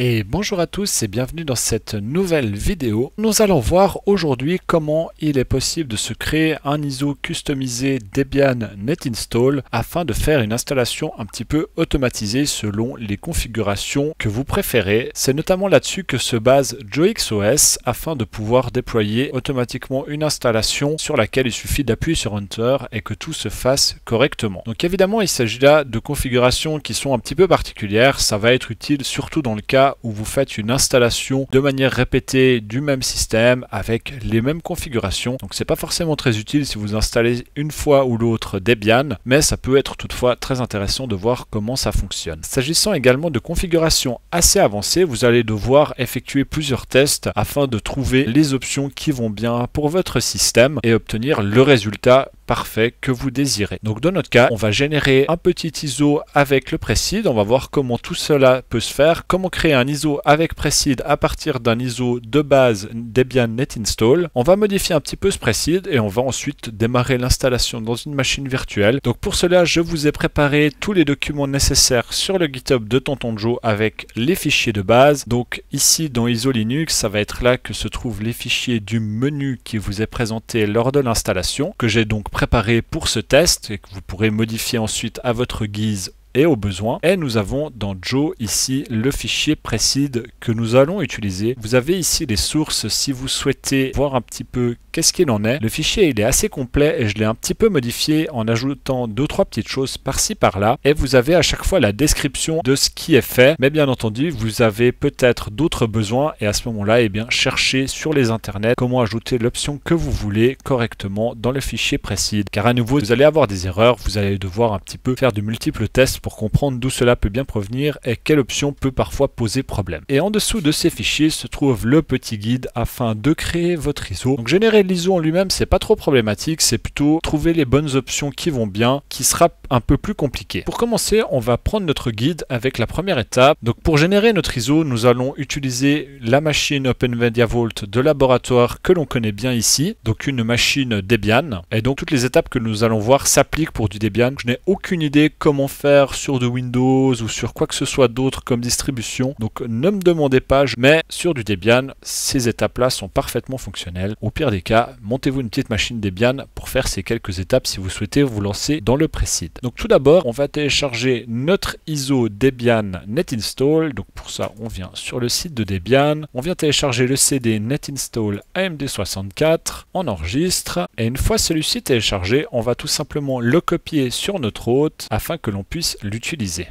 Et bonjour à tous et bienvenue dans cette nouvelle vidéo. Nous allons voir aujourd'hui comment il est possible de se créer un ISO customisé Debian NetInstall afin de faire une installation un petit peu automatisée selon les configurations que vous préférez. C'est notamment là-dessus que se base JoeXOS afin de pouvoir déployer automatiquement une installation sur laquelle il suffit d'appuyer sur Enter et que tout se fasse correctement. Donc évidemment il s'agit là de configurations qui sont un petit peu particulières. Ça va être utile surtout dans le cas où vous faites une installation de manière répétée du même système avec les mêmes configurations. Donc c'est pas forcément très utile si vous installez une fois ou l'autre Debian, mais ça peut être toutefois très intéressant de voir comment ça fonctionne. S'agissant également de configurations assez avancées, vous allez devoir effectuer plusieurs tests afin de trouver les options qui vont bien pour votre système et obtenir le résultat parfait que vous désirez. Donc dans notre cas, on va générer un petit ISO avec le Preseed. On va voir comment tout cela peut se faire, comment créer un ISO avec Preseed à partir d'un ISO de base Debian NetInstall. On va modifier un petit peu ce Preseed et on va ensuite démarrer l'installation dans une machine virtuelle. Donc pour cela, je vous ai préparé tous les documents nécessaires sur le GitHub de Tonton Joe avec les fichiers de base. Donc ici dans ISO Linux, ça va être là que se trouvent les fichiers du menu qui vous est présenté lors de l'installation, que j'ai donc préparé pour ce test et que vous pourrez modifier ensuite à votre guise et au besoin. Et nous avons dans Joe ici le fichier Preseed que nous allons utiliser. Vous avez ici les sources si vous souhaitez voir un petit peu qu'est-ce qu'il en est. Le fichier il est assez complet et je l'ai un petit peu modifié en ajoutant 2-3 petites choses par-ci par-là. Et vous avez à chaque fois la description de ce qui est fait. Mais bien entendu, vous avez peut-être d'autres besoins et à ce moment-là, cherchez sur les internets comment ajouter l'option que vous voulez correctement dans le fichier Preseed. Car à nouveau, vous allez avoir des erreurs, vous allez devoir un petit peu faire de multiples tests pour comprendre d'où cela peut bien provenir et quelle option peut parfois poser problème. Et en dessous de ces fichiers se trouve le petit guide afin de créer votre ISO. Donc générer l'ISO en lui-même, c'est pas trop problématique, c'est plutôt trouver les bonnes options qui vont bien, qui sera un peu plus compliqué. Pour commencer, on va prendre notre guide avec la première étape. Donc pour générer notre ISO, nous allons utiliser la machine OpenMediaVault de laboratoire que l'on connaît bien ici, donc une machine Debian. Et donc toutes les étapes que nous allons voir s'appliquent pour du Debian. Je n'ai aucune idée comment faire sur de Windows ou sur quoi que ce soit d'autre comme distribution, donc ne me demandez pas, mais sur du Debian, ces étapes-là sont parfaitement fonctionnelles. Au pire des cas, montez-vous une petite machine Debian pour faire ces quelques étapes si vous souhaitez vous lancer dans le Preseed. Donc tout d'abord, on va télécharger notre ISO Debian NetInstall. Donc pour ça, on vient sur le site de Debian, on vient télécharger le CD NetInstall AMD64, on enregistre, et une fois celui-ci téléchargé, on va tout simplement le copier sur notre hôte afin que l'on puisse l'utiliser.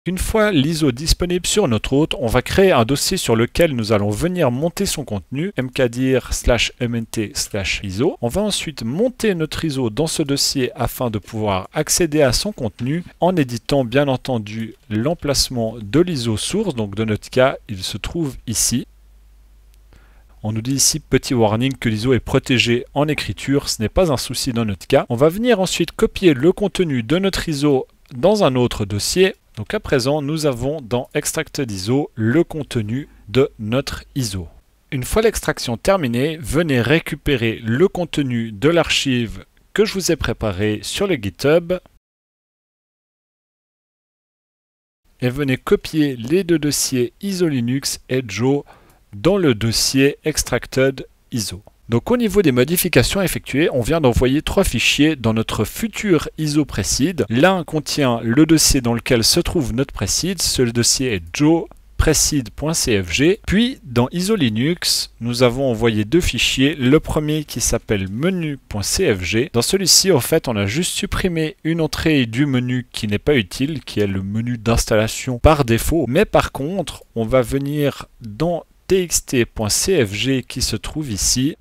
Une fois l'ISO disponible sur notre hôte, on va créer un dossier sur lequel nous allons venir monter son contenu, mkdir/ment/iso. On va ensuite monter notre ISO dans ce dossier afin de pouvoir accéder à son contenu en éditant bien entendu l'emplacement de l'ISO source. Donc dans notre cas, il se trouve ici. On nous dit ici, petit warning, que l'ISO est protégé en écriture. Ce n'est pas un souci dans notre cas. On va venir ensuite copier le contenu de notre ISO dans un autre dossier. Donc à présent, nous avons dans Extracted ISO le contenu de notre ISO. Une fois l'extraction terminée, venez récupérer le contenu de l'archive que je vous ai préparé sur le GitHub et venez copier les deux dossiers ISO Linux et Joe dans le dossier Extracted ISO. Donc au niveau des modifications effectuées, on vient d'envoyer 3 fichiers dans notre futur ISO Preseed. L'un contient le dossier dans lequel se trouve notre Preseed, ce dossier est Joe preseed.cfg. Puis dans ISO Linux, nous avons envoyé 2 fichiers. Le premier qui s'appelle menu.cfg. Dans celui-ci, en fait, on a juste supprimé une entrée du menu qui n'est pas utile, qui est le menu d'installation par défaut. Mais par contre, on va venir dans txt.cfg qui se trouve ici,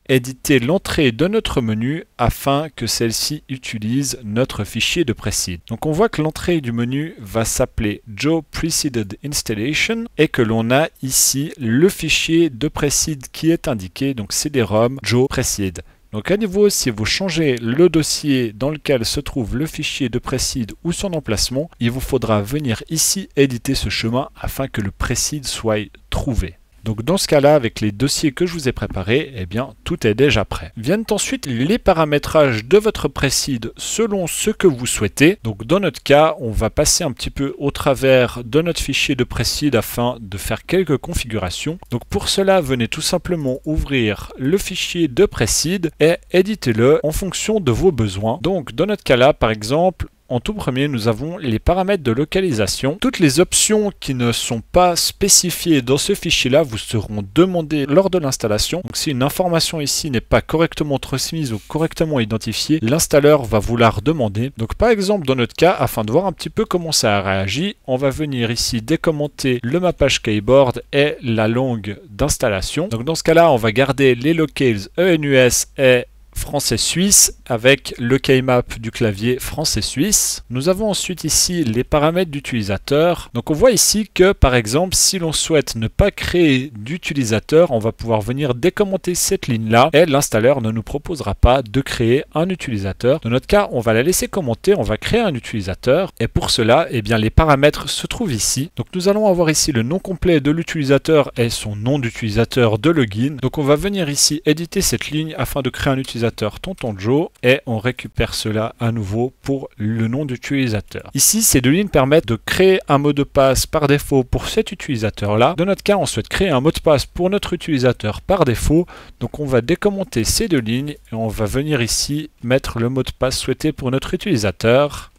éditer l'entrée de notre menu afin que celle-ci utilise notre fichier de Preseed. Donc on voit que l'entrée du menu va s'appeler Joe Preceded Installation et que l'on a ici le fichier de Preseed qui est indiqué, donc CD-ROM Joe Preseed. Donc à nouveau, si vous changez le dossier dans lequel se trouve le fichier de Preseed ou son emplacement, il vous faudra venir ici éditer ce chemin afin que le Preseed soit trouvé. Donc dans ce cas-là, avec les dossiers que je vous ai préparés, eh bien tout est déjà prêt. Viennent ensuite les paramétrages de votre précide selon ce que vous souhaitez. Donc dans notre cas, on va passer un petit peu au travers de notre fichier de précide afin de faire quelques configurations. Donc pour cela, venez tout simplement ouvrir le fichier de précide et éditez-le en fonction de vos besoins. Donc dans notre cas là, par exemple, en tout premier, nous avons les paramètres de localisation. Toutes les options qui ne sont pas spécifiées dans ce fichier-là vous seront demandées lors de l'installation. Donc si une information ici n'est pas correctement transmise ou correctement identifiée, l'installeur va vous la redemander. Donc par exemple, dans notre cas, afin de voir un petit peu comment ça réagit, on va venir ici décommenter le mappage keyboard et la langue d'installation. Donc dans ce cas-là, on va garder les locales ENUS et français-suisse avec le keymap du clavier français-suisse. Nous avons ensuite ici les paramètres d'utilisateur. Donc on voit ici que par exemple si l'on souhaite ne pas créer d'utilisateur, on va pouvoir venir décommenter cette ligne-là et l'installeur ne nous proposera pas de créer un utilisateur. Dans notre cas, on va la laisser commenter, on va créer un utilisateur et pour cela, eh bien, les paramètres se trouvent ici. Donc nous allons avoir ici le nom complet de l'utilisateur et son nom d'utilisateur de login. Donc on va venir ici éditer cette ligne afin de créer un utilisateur Tonton Joe et on récupère cela à nouveau pour le nom d'utilisateur. Ici, ces deux lignes permettent de créer un mot de passe par défaut pour cet utilisateur-là. Dans notre cas, on souhaite créer un mot de passe pour notre utilisateur par défaut. Donc on va décommenter ces deux lignes et on va venir ici mettre le mot de passe souhaité pour notre utilisateur.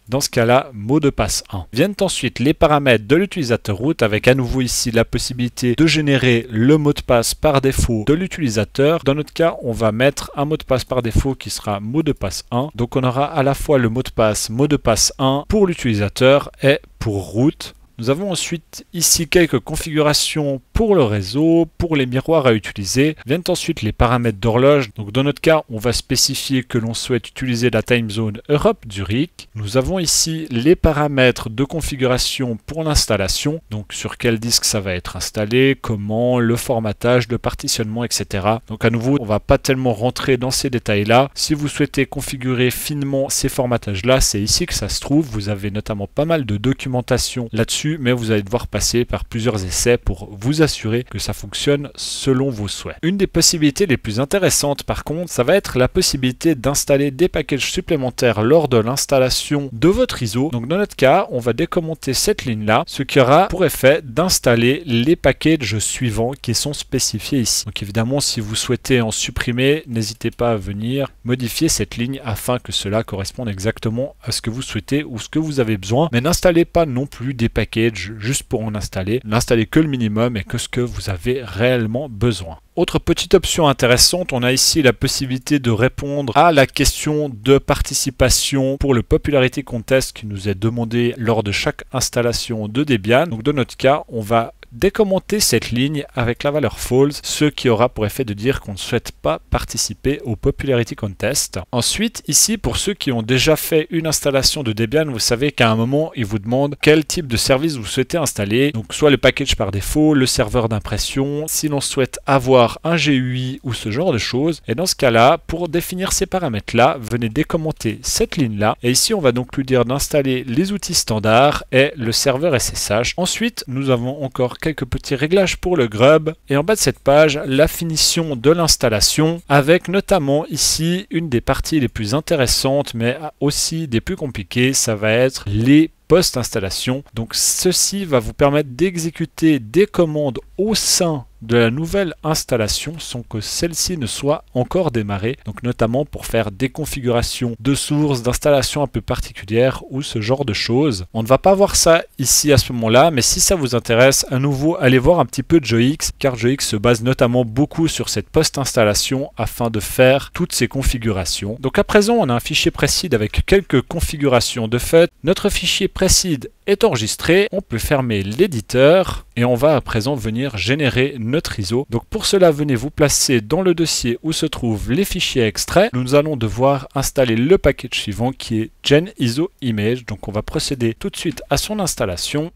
Dans ce cas-là, mot de passe 1. Viennent ensuite les paramètres de l'utilisateur root avec à nouveau ici la possibilité de générer le mot de passe par défaut de l'utilisateur. Dans notre cas, on va mettre un mot de passe par défaut qui sera mot de passe 1. Donc on aura à la fois le mot de passe 1 pour l'utilisateur et pour root. Nous avons ensuite ici quelques configurations pour le réseau, pour les miroirs à utiliser. Viennent ensuite les paramètres d'horloge. Donc dans notre cas, on va spécifier que l'on souhaite utiliser la time zone Europe-Zurich. Nous avons ici les paramètres de configuration pour l'installation. Donc sur quel disque ça va être installé, comment, le formatage, le partitionnement, etc. Donc à nouveau, on va pas tellement rentrer dans ces détails-là. Si vous souhaitez configurer finement ces formatages-là, c'est ici que ça se trouve. Vous avez notamment pas mal de documentation là-dessus, mais vous allez devoir passer par plusieurs essais pour vous assurer que ça fonctionne selon vos souhaits. Une des possibilités les plus intéressantes par contre, ça va être la possibilité d'installer des packages supplémentaires lors de l'installation de votre ISO. Donc dans notre cas, on va décommenter cette ligne-là, ce qui aura pour effet d'installer les packages suivants qui sont spécifiés ici. Donc évidemment, si vous souhaitez en supprimer, n'hésitez pas à venir modifier cette ligne afin que cela corresponde exactement à ce que vous souhaitez ou ce que vous avez besoin. Mais n'installez pas non plus des packages juste pour en installer. N'installez que le minimum et que ce que vous avez réellement besoin. Autre petite option intéressante, on a ici la possibilité de répondre à la question de participation pour le Popularity Contest qui nous est demandé lors de chaque installation de Debian. Donc dans notre cas, on va décommenter cette ligne avec la valeur false, ce qui aura pour effet de dire qu'on ne souhaite pas participer au Popularity Contest. Ensuite, ici, pour ceux qui ont déjà fait une installation de Debian, vous savez qu'à un moment, il vous demande quel type de service vous souhaitez installer. Donc, soit le package par défaut, le serveur d'impression, si l'on souhaite avoir un GUI ou ce genre de choses. Et dans ce cas-là, pour définir ces paramètres-là, venez décommenter cette ligne-là. Et ici, on va donc lui dire d'installer les outils standards et le serveur SSH. Ensuite, nous avons encore quelques petits réglages pour le grub et en bas de cette page la finition de l'installation avec notamment ici une des parties les plus intéressantes mais aussi des plus compliquées, ça va être les post-installation. Donc ceci va vous permettre d'exécuter des commandes au sein de la nouvelle installation sans que celle-ci ne soit encore démarrée, donc notamment pour faire des configurations de sources, d'installations un peu particulières ou ce genre de choses. On ne va pas voir ça ici à ce moment-là, mais si ça vous intéresse, à nouveau, allez voir un petit peu JOX, car JOX se base notamment beaucoup sur cette post-installation afin de faire toutes ces configurations. Donc à présent, on a un fichier précide avec quelques configurations de fait. Notre fichier précide est enregistré, on peut fermer l'éditeur et on va à présent venir générer notre ISO. Donc pour cela, venez vous placer dans le dossier où se trouvent les fichiers extraits. Nous allons devoir installer le package suivant qui est GenIsoImage. Donc on va procéder tout de suite à son installation.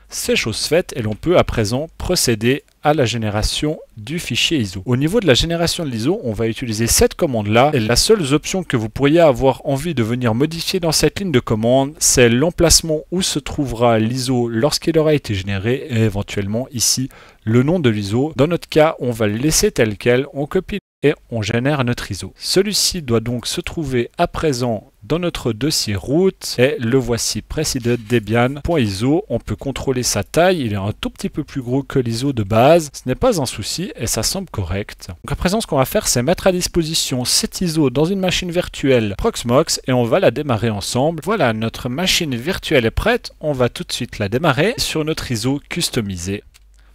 C'est chose faite et l'on peut à présent procéder à la génération du fichier ISO. Au niveau de la génération de l'ISO, on va utiliser cette commande-là. Et la seule option que vous pourriez avoir envie de venir modifier dans cette ligne de commande, c'est l'emplacement où se trouvera l'ISO lorsqu'il aura été généré et éventuellement ici le nom de l'ISO. Dans notre cas, on va le laisser tel quel, on copie et on génère notre ISO. Celui-ci doit donc se trouver à présent dans notre dossier root et le voici, preceded debian.iso. On peut contrôler sa taille, il est un tout petit peu plus gros que l'ISO de base. Ce n'est pas un souci et ça semble correct. Donc à présent, ce qu'on va faire, c'est mettre à disposition cet ISO dans une machine virtuelle Proxmox et on va la démarrer ensemble. Voilà, notre machine virtuelle est prête. On va tout de suite la démarrer sur notre ISO customisé.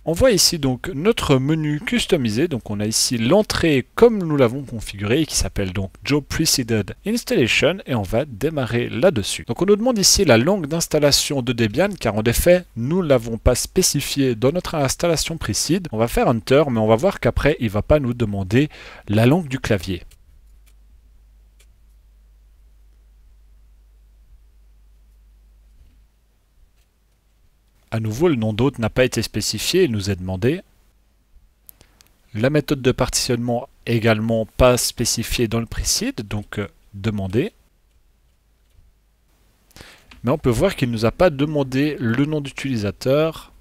On voit ici donc notre menu customisé, donc on a ici l'entrée comme nous l'avons configuré qui s'appelle donc Job Preceded Installation et on va démarrer là-dessus. Donc on nous demande ici la langue d'installation de Debian car en effet nous ne l'avons pas spécifié dans notre installation Precede. On va faire Enter mais on va voir qu'après il ne va pas nous demander la langue du clavier. À nouveau, le nom d'hôte n'a pas été spécifié, il nous est demandé. La méthode de partitionnement également pas spécifiée dans le Precede, donc demandé. Mais on peut voir qu'il ne nous a pas demandé le nom d'utilisateur.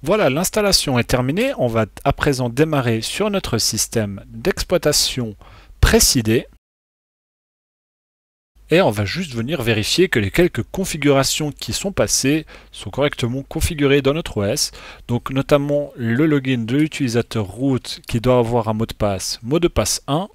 Voilà, l'installation est terminée. On va à présent démarrer sur notre système d'exploitation Precede. Et on va juste venir vérifier que les quelques configurations qui sont passées sont correctement configurées dans notre OS. Donc notamment le login de l'utilisateur root qui doit avoir un mot de passe 1.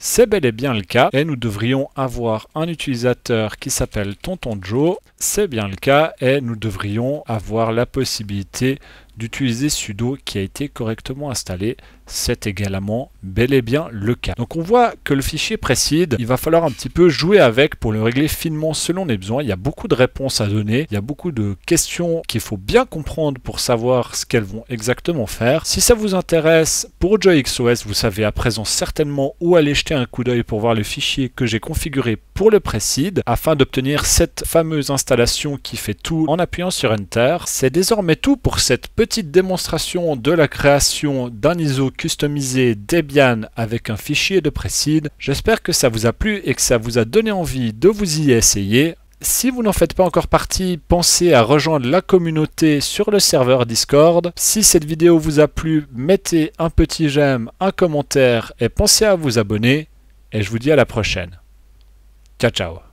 C'est bel et bien le cas et nous devrions avoir un utilisateur qui s'appelle Tonton Joe. C'est bien le cas et nous devrions avoir la possibilité d'utiliser sudo qui a été correctement installé. C'est également bel et bien le cas. Donc on voit que le fichier Precede, il va falloir un petit peu jouer avec pour le régler finement selon les besoins. Il y a beaucoup de réponses à donner, il y a beaucoup de questions qu'il faut bien comprendre pour savoir ce qu'elles vont exactement faire. Si ça vous intéresse, pour JoyXOS, vous savez à présent certainement où aller jeter un coup d'œil pour voir le fichier que j'ai configuré pour le Precede afin d'obtenir cette fameuse installation qui fait tout en appuyant sur Enter. C'est désormais tout pour cette petite démonstration de la création d'un ISO customisé Debian avec un fichier de Precede. J'espère que ça vous a plu et que ça vous a donné envie de vous y essayer. Si vous n'en faites pas encore partie, pensez à rejoindre la communauté sur le serveur Discord. Si cette vidéo vous a plu, mettez un petit j'aime, un commentaire et pensez à vous abonner. Et je vous dis à la prochaine. Ciao ciao.